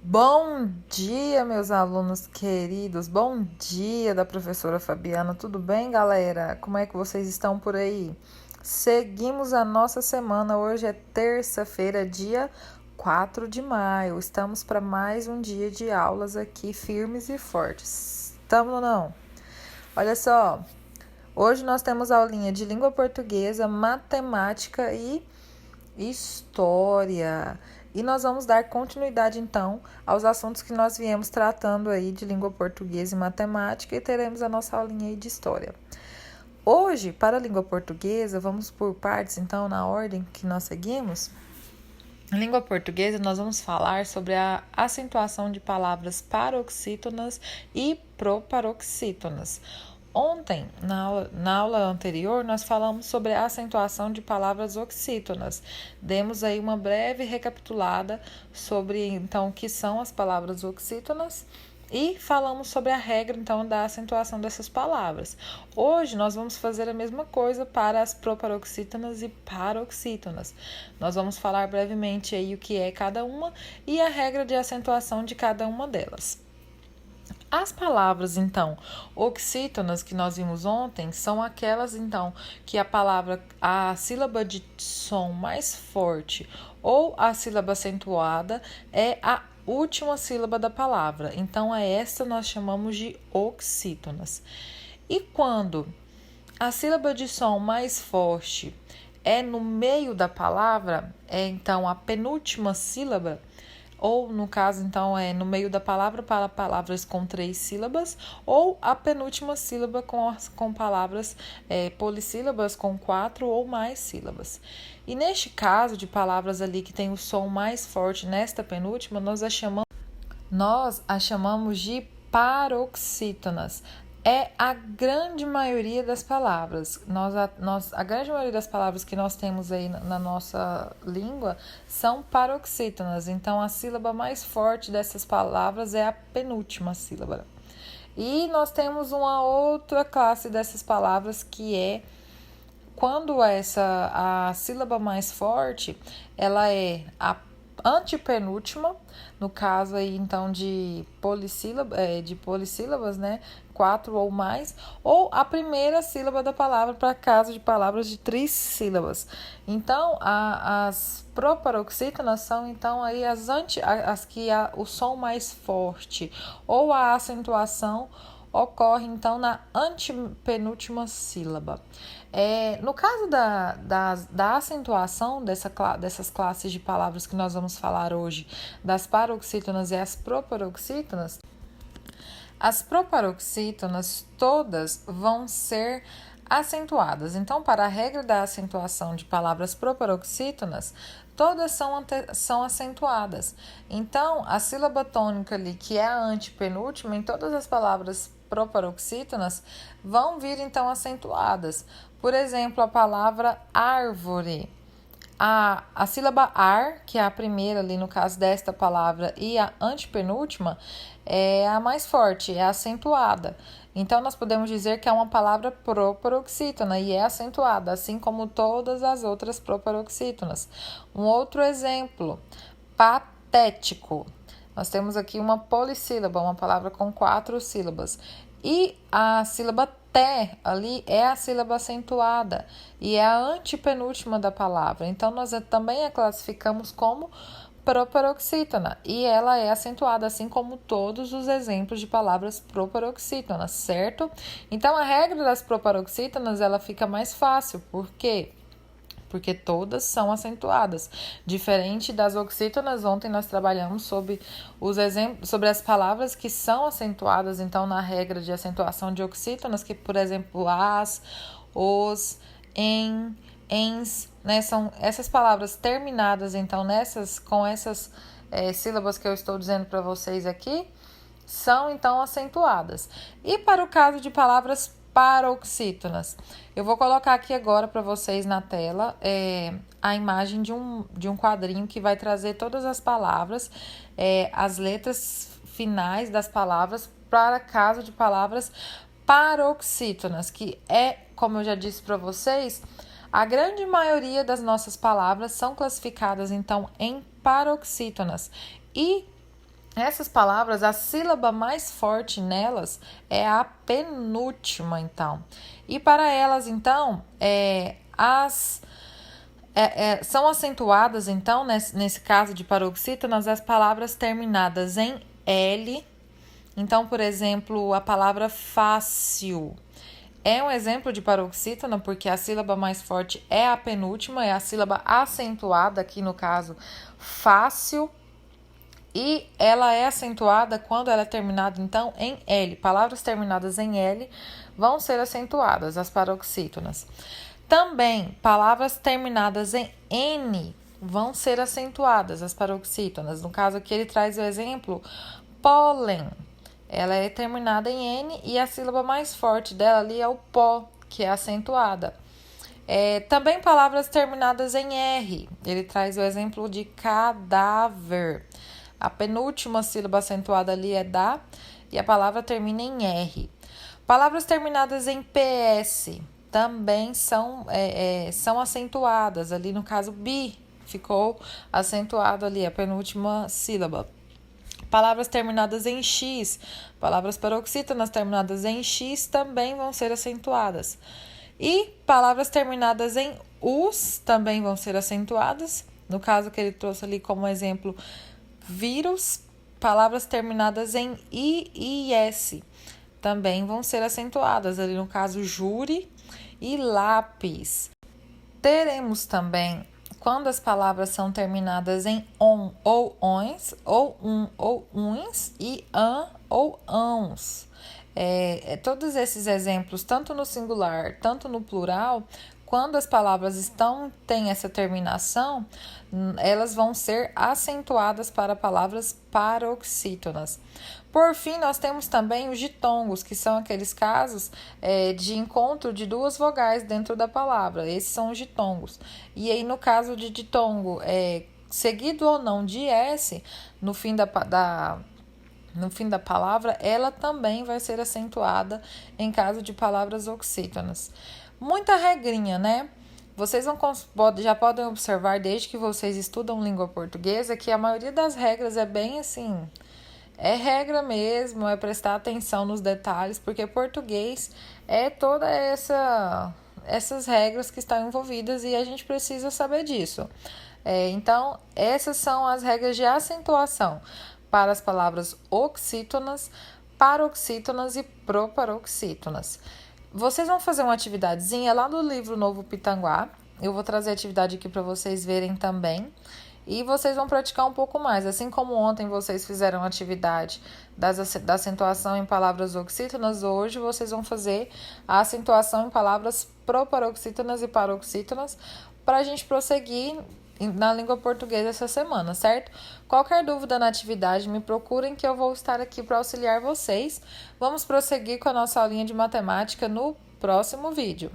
Bom dia, meus alunos queridos. Bom dia da professora Fabiana. Tudo bem, galera? Como é que vocês estão por aí? Seguimos a nossa semana. Hoje é terça-feira, dia 4 de maio. Estamos para mais um dia de aulas aqui, firmes e fortes. Estamos ou não? Olha só, hoje nós temos aulinha de língua portuguesa, matemática e história. E nós vamos dar continuidade, então, aos assuntos que nós viemos tratando aí de língua portuguesa e matemática e teremos a nossa aulinha aí de história. Hoje, para a língua portuguesa, vamos por partes, então, na ordem que nós seguimos. Em língua portuguesa, nós vamos falar sobre a acentuação de palavras paroxítonas e proparoxítonas. Ontem, na aula anterior, nós falamos sobre a acentuação de palavras oxítonas. Demos aí uma breve recapitulada sobre, então, o que são as palavras oxítonas e falamos sobre a regra, então, da acentuação dessas palavras. Hoje, nós vamos fazer a mesma coisa para as proparoxítonas e paroxítonas. Nós vamos falar brevemente aí o que é cada uma e a regra de acentuação de cada uma delas. As palavras, então, oxítonas que nós vimos ontem são aquelas, então, que a sílaba de som mais forte ou a sílaba acentuada é a última sílaba da palavra. Então, a esta nós chamamos de oxítonas. E quando a sílaba de som mais forte é no meio da palavra, é então a penúltima sílaba, ou no caso, então, é no meio da palavra para palavras com 3 sílabas, ou a penúltima sílaba com palavras polissílabas com 4 ou mais sílabas. E neste caso de palavras ali que tem o som mais forte nesta penúltima, nós a chamamos de paroxítonas. É a grande maioria das palavras. A grande maioria das palavras que nós temos aí na nossa língua são paroxítonas. Então, a sílaba mais forte dessas palavras é a penúltima sílaba. E nós temos uma outra classe dessas palavras que é quando a sílaba mais forte, ela é a antepenúltima, no caso aí então de polissílabas, né? 4 ou mais, ou a primeira sílaba da palavra para caso de palavras de trissílabas. Então, as proparoxítonas são então aí as que o som mais forte ou a acentuação ocorre então na antepenúltima sílaba. No caso da acentuação dessas classes de palavras que nós vamos falar hoje, das paroxítonas e as proparoxítonas, as proparoxítonas todas vão ser acentuadas. Então, para a regra da acentuação de palavras proparoxítonas, todas são acentuadas. Então, a sílaba tônica ali, que é a antepenúltima, em todas as palavras proparoxítonas, vão vir então acentuadas. Por exemplo, a palavra árvore. A sílaba ar, que é a primeira ali no caso desta palavra, e a antepenúltima é a mais forte, é acentuada. Então, nós podemos dizer que é uma palavra proparoxítona e é acentuada, assim como todas as outras proparoxítonas. Um outro exemplo, patético. Nós temos aqui uma polissílaba, uma palavra com 4 sílabas. E a sílaba té ali é a sílaba acentuada e é a antepenúltima da palavra. Então, nós também a classificamos como proparoxítona e ela é acentuada, assim como todos os exemplos de palavras proparoxítonas, certo? Então, a regra das proparoxítonas ela fica mais fácil, por quê? Porque todas são acentuadas. Diferente das oxítonas, ontem nós trabalhamos sobre os exemplos, sobre as palavras que são acentuadas, então, na regra de acentuação de oxítonas, que, por exemplo, as, os, em, ens, né? São essas palavras terminadas, então, com essas sílabas que eu estou dizendo para vocês aqui, são, então, acentuadas. E para o caso de palavras paroxítonas, eu vou colocar aqui agora para vocês na tela a imagem de um quadrinho que vai trazer todas as palavras, as letras finais das palavras para caso de palavras paroxítonas, que é, como eu já disse para vocês, a grande maioria das nossas palavras são classificadas então em paroxítonas e Essas palavras, a sílaba mais forte nelas é a penúltima, então. E para elas, então, são acentuadas, então, nesse caso de paroxítonas, as palavras terminadas em L. Então, por exemplo, a palavra fácil é um exemplo de paroxítona, porque a sílaba mais forte é a penúltima, é a sílaba acentuada, aqui no caso, fácil. E ela é acentuada quando ela é terminada, então, em L. Palavras terminadas em L vão ser acentuadas, as paroxítonas. Também, palavras terminadas em N vão ser acentuadas, as paroxítonas. No caso aqui, ele traz o exemplo pólen. Ela é terminada em N e a sílaba mais forte dela ali é o pó, que é acentuada. Também palavras terminadas em R. Ele traz o exemplo de cadáver. A penúltima sílaba acentuada ali é da e a palavra termina em R. Palavras terminadas em PS também são acentuadas. Ali no caso, bi ficou acentuado ali, a penúltima sílaba. Palavras terminadas em X, palavras paroxítonas terminadas em X também vão ser acentuadas. E palavras terminadas em US também vão ser acentuadas. No caso que ele trouxe ali como exemplo, vírus, palavras terminadas em I e S também vão ser acentuadas, ali no caso júri e lápis. Teremos também, quando as palavras são terminadas em on ou ons, ou ou uns, e an ou ãos. Todos esses exemplos, tanto no singular, tanto no plural, quando as palavras têm essa terminação, elas vão ser acentuadas para palavras paroxítonas. Por fim, nós temos também os ditongos, que são aqueles casos de encontro de duas vogais dentro da palavra. Esses são os ditongos. E aí, no caso de ditongo, seguido ou não de S, no fim da palavra, ela também vai ser acentuada em caso de palavras oxítonas. Muita regrinha, né? Vocês já podem observar, desde que vocês estudam língua portuguesa, que a maioria das regras é bem assim, é regra mesmo, é prestar atenção nos detalhes, porque português é toda essas regras que estão envolvidas e a gente precisa saber disso. Então, essas são as regras de acentuação para as palavras oxítonas, paroxítonas e proparoxítonas. Vocês vão fazer uma atividadezinha lá no livro Novo Pitanguá. Eu vou trazer a atividade aqui para vocês verem também. E vocês vão praticar um pouco mais. Assim como ontem vocês fizeram a atividade da acentuação em palavras oxítonas, hoje vocês vão fazer a acentuação em palavras proparoxítonas e paroxítonas para a gente prosseguir na língua portuguesa essa semana, certo? Qualquer dúvida na atividade, me procurem que eu vou estar aqui para auxiliar vocês. Vamos prosseguir com a nossa aulinha de matemática no próximo vídeo.